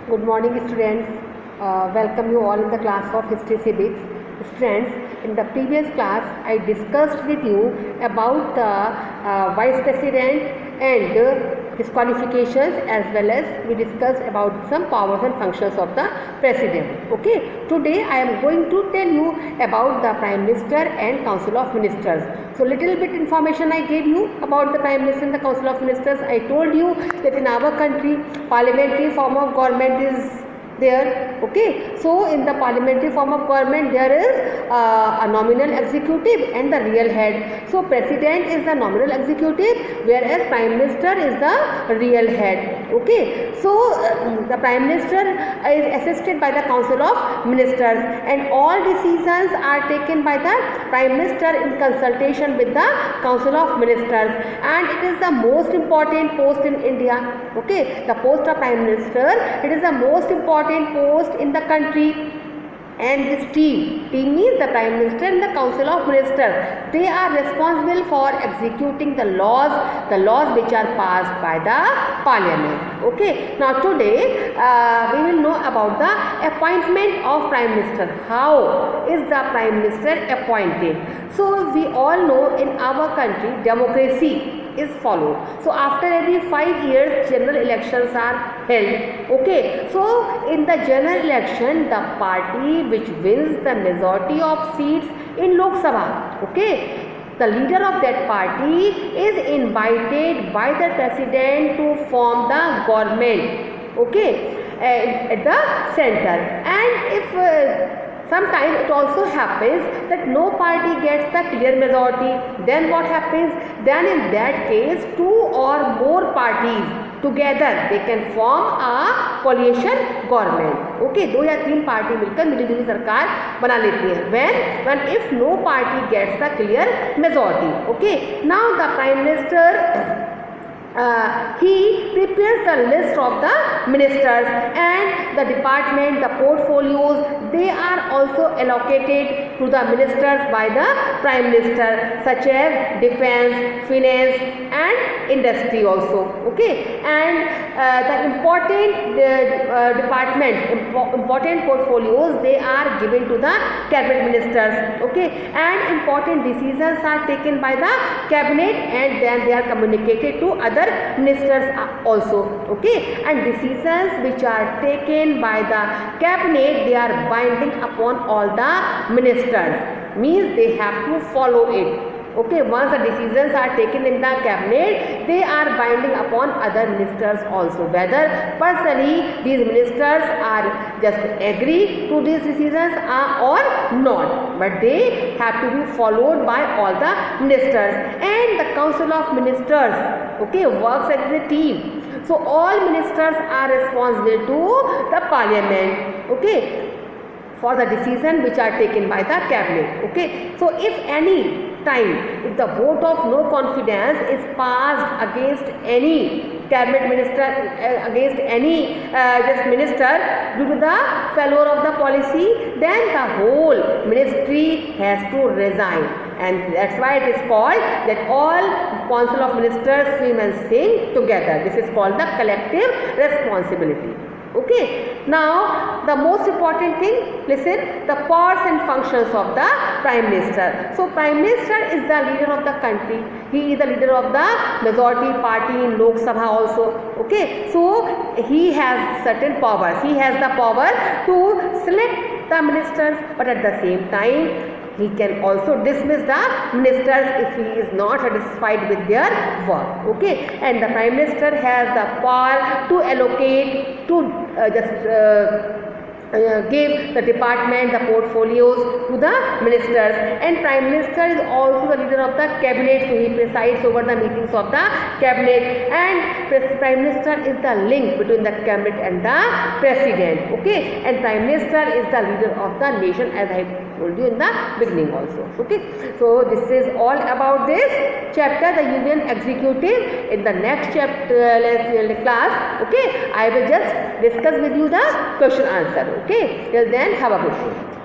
Good morning, students. Welcome you all in the class of History Civics. Students, in the previous class, I discussed with you about the Vice President and his qualifications, as well as we discussed about some powers and functions of the President. Okay. Today, I am going to tell you about the Prime Minister and Council of Ministers. So, little bit information I gave you about the Prime Minister and the Council of Ministers. I told you that in our country, parliamentary form of government is there. Okay, so in the parliamentary form of government there is a nominal executive and the real head. So president is the nominal executive, whereas prime minister is the real head. Okay, so the prime minister is assisted by the council of ministers, and all decisions are taken by the prime minister in consultation with the council of ministers, and it is the most important post in India. Okay, the post of prime minister, it is the most important post in the country. And this team means the prime minister and the council of ministers. They are responsible for executing the laws which are passed by the parliament. Okay, now today we will know about the appointment of prime minister. How is the prime minister appointed? So we all know in our country democracy is followed. So after every 5 years general elections are held. Okay, so in the general election the party which wins the majority of seats in Lok Sabha, okay, the leader of that party is invited by the president to form the government, okay, at the center. And if sometimes it also happens that no party gets the clear majority, then what happens? Then in that case 2 or more parties together they can form a coalition government. Okay, 2 या 3 party मिलकर मिलीजुली सरकार बना लेती है when if no party gets the clear majority. Okay, now the prime minister he prepares the list of the ministers and the department, the portfolios, they are also allocated to the ministers by the prime minister, such as defense, finance and industry also. Okay, and the important departments, important portfolios, they are given to the cabinet ministers. Okay, and important decisions are taken by the cabinet and then they are communicated to other ministers also. Okay, and decisions which are taken by the cabinet, they are binding upon all the ministers, means they have to follow it. Okay, once the decisions are taken in the cabinet, they are binding upon other ministers also, whether personally these ministers are just agree to these decisions or not, but they have to be followed by all the ministers. And the council of ministers, okay, works as a team. So all ministers are responsible to the parliament, okay, for the decision which are taken by the cabinet. Okay, so if any time if the vote of no confidence is passed against any cabinet minister, against any just minister due to the failure of the policy, then the whole ministry has to resign, and that's why it is called that all council of ministers swim and sing together. This is called the collective responsibility. Okay, now the most important thing, listen, the powers and functions of the prime minister. So prime minister is the leader of the country. He is the leader of the majority party in Lok Sabha also. Okay, so he has certain powers. He has the power to select the ministers, but at the same time he can also dismiss the ministers if he is not satisfied with their work. Okay, and the prime minister has the power to allocate, to give the department, the portfolios to the ministers, and prime minister is also the leader of the cabinet, so he presides over the meetings of the cabinet, and prime minister is the link between the cabinet and the president. Okay, and prime minister is the leader of the nation, as I told you in the beginning also. Okay, so this is all about this chapter, the union executive. In the next chapter class, okay, I will just discuss with you the question answer. Okay, till then have a good day.